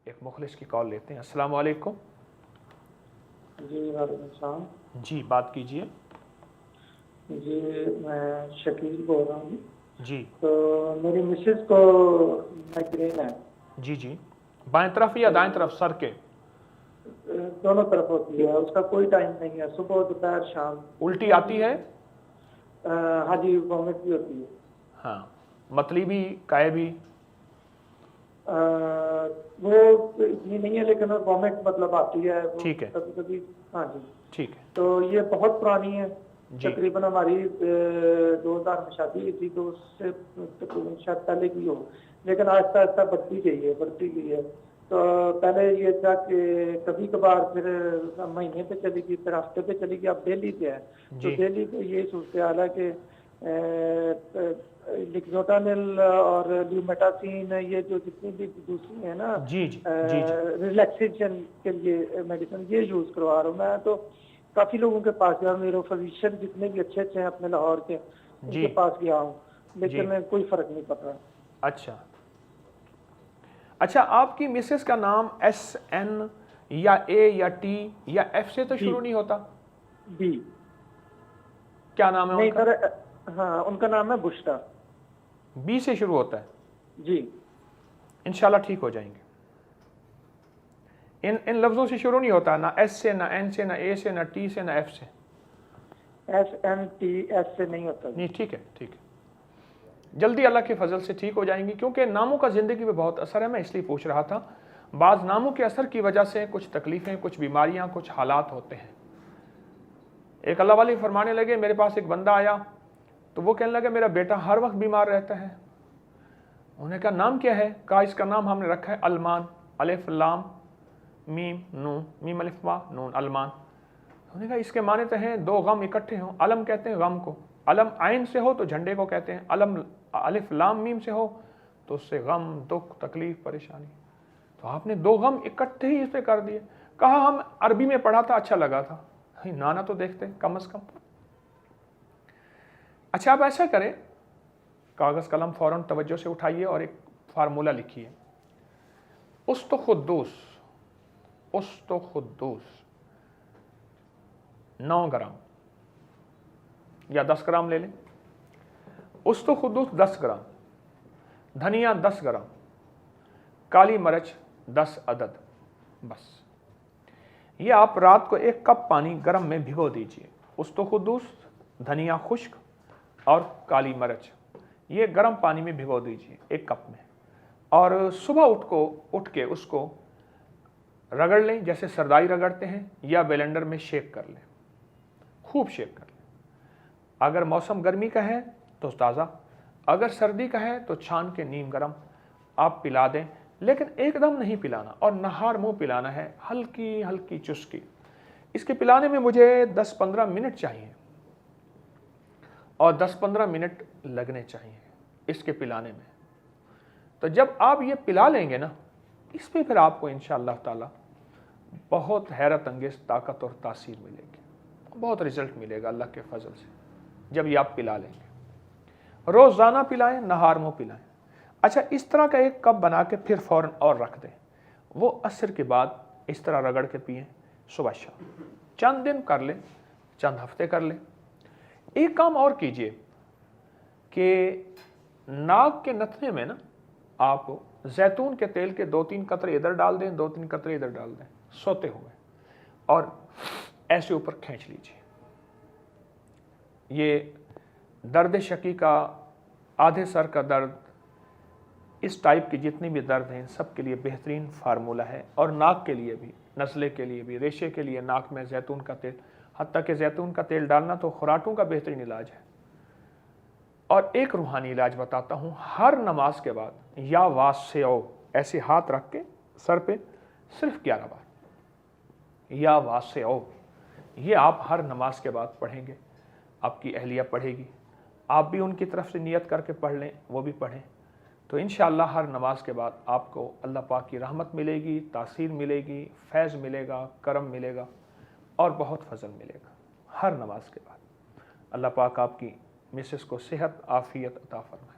एक मुखलिस की कॉल लेते हैं। अस्सलाम वालेकुम। जी वालेकुम सलाम। जी बात कीजिए। जी मैं शकील बोल रहा हूँ। जी तो मेरी मिसेस को माइग्रेन है। जी जी, बाएं तरफ या तो दाएं तरफ सर के? दोनों तरफ होती है, उसका कोई टाइम नहीं है, सुबह दोपहर शाम। उल्टी आती है? हाँ जी, वॉमिट भी होती है। हाँ, मतली भी, काय भी? अ, वो इतनी नहीं है लेकिन वॉमिट मतलब आती है वो ठीक है कभी कभी। हाँ जी। ठीक है। तो ये बहुत पुरानी है। जी तकरीबन हमारी 2000 में शादी हुई थी, तो उससे तकरीबन शायद पहले की हो, लेकिन आहिस्ता आहिस्ता बढ़ती गई है। तो पहले ये था कि कभी कभार, फिर महीने पे चली गई, फिर हफ्ते पे चली गई, अब डेली पे है। तो जी डेली पे ये सूरत हाल है कि लिक्सोटानिल और ल्यूमेटासिन, ये जो जितनी भी दूसरी है ना जी जी जी जी रिलैक्सेशन के लिए मेडिसिन, ये यूज करवा रहा हूँ मैं। तो काफी लोगों के पास गया, मेरे फिजिशियन जितने भी अच्छे अच्छे हैं अपने लाहौर के, जी उनके पास गया हूँ, जी। लेकिन कोई फर्क नहीं पड़ रहा। अच्छा अच्छा, आपकी मिसेस का नाम SN या A या T या F से तो बी शुरू नहीं होता? बी क्या नाम है नहीं उनका? सर, हाँ उनका नाम है बुशरा। B से शुरू होता है? जी। इंशाल्लाह ठीक हो जाएंगे। इन लफ्ज़ों से शुरू नहीं होता, ना S से, ना N से, ना A से, ना T से, ना F से। SNTS से नहीं होता। नहीं, ठीक है ठीक है, जल्दी अल्लाह के फजल से ठीक हो जाएंगी, क्योंकि नामों का ज़िंदगी में बहुत असर है। मैं इसलिए पूछ रहा था, बाज़ नामों के असर की वजह से कुछ तकलीफ़ें, कुछ बीमारियां, कुछ हालात होते हैं। एक अल्लाह वाली फरमाने लगे, मेरे पास एक बंदा आया तो वो कहने लगा मेरा बेटा हर वक्त बीमार रहता है। उन्होंने कहा नाम क्या है? कहा इसका नाम हमने रखा है अलमान, अलिफ लाम मीम नून, मीम अलिफ वा नून, अलमान। उन्होंने कहा इसके माने तो हैं दो गम इकट्ठे हों। अलम कहते हैं गम को, अलम आइन से हो तो झंडे को कहते हैं, अलम अलिफ लाम मीम से हो तो उससे गम, दुख, तकलीफ, परेशानी। तो आपने दो गम इकट्ठे ही इस पे कर दिए। कहा हम अरबी में पढ़ा था, अच्छा लगा था, नाना तो देखते कम अज कम। अच्छा, आप ऐसा करें, कागज कलम फौरन तवज्जो से उठाइए और एक फार्मूला लिखिए। उस्तुखुद्दूस 9 ग्राम या 10 ग्राम ले लें। उस्तुखुद्दूस 10 ग्राम, धनिया 10 ग्राम, काली मिर्च 10 अदद, बस। ये आप रात को 1 कप पानी गर्म में भिगो दीजिए। उस्तुखुद्दूस, धनिया खुश्क और काली मिर्च, ये गर्म पानी में भिगो दीजिए 1 कप में, और सुबह उठ के उसको रगड़ लें जैसे सरदाई रगड़ते हैं, या ब्लेंडर में शेक कर लें, खूब शेक कर लें। अगर मौसम गर्मी का है तो ताज़ा, अगर सर्दी का है तो छान के नीम गर्म आप पिला दें, लेकिन एकदम नहीं पिलाना और नहार मुंह पिलाना है, हल्की हल्की चुस्की। इसके पिलाने में मुझे 10-15 मिनट चाहिए, और 10-15 मिनट लगने चाहिए इसके पिलाने में। तो जब आप ये पिला लेंगे ना, इस पर फिर आपको इंशाअल्लाह ताला बहुत हैरत अंगेज ताकत और तासीर मिलेगी, बहुत रिजल्ट मिलेगा अल्लाह के फजल से जब ये आप पिला लेंगे। रोज़ाना पिलाएं, नहार मुँह पिलाएं। अच्छा, इस तरह का 1 कप बना के फिर फ़ौरन और रख दें, वो असर के बाद इस तरह रगड़ के पिएं सुबह शाम। चंद दिन कर लें, चंद हफ्ते कर लें। एक काम और कीजिए कि नाक के नथने में ना आप जैतून के तेल के 2-3 कतरे इधर डाल दें, 2-3 कतरे इधर डाल दें सोते हुए, और ऐसे ऊपर खींच लीजिए। ये दर्द शकी का, आधे सर का दर्द, इस टाइप की जितनी भी दर्द हैं, सब के लिए बेहतरीन फार्मूला है। और नाक के लिए भी, नज़ले के लिए भी, रेशे के लिए नाक में जैतून का तेल, हत्ता कि जैतून का तेल डालना तो खुराटों का बेहतरीन इलाज है। और एक रूहानी इलाज बताता हूँ, हर नमाज के बाद या वास्यो ऐसे हाथ रख के सर पे सिर्फ 11 बार या वास्यो, ये आप हर नमाज के बाद पढ़ेंगे। आपकी अहलिया पढ़ेगी, आप भी उनकी तरफ से नियत करके पढ़ लें, वो भी पढ़ें, तो इंशाअल्लाह हर नमाज के बाद आपको अल्लाह पाक की रहमत मिलेगी, तासीर मिलेगी, फैज़ मिलेगा, करम मिलेगा और बहुत फजल मिलेगा हर नमाज के बाद। अल्लाह पाक आपकी मिसेस को सेहत आफियत अता फरमाए।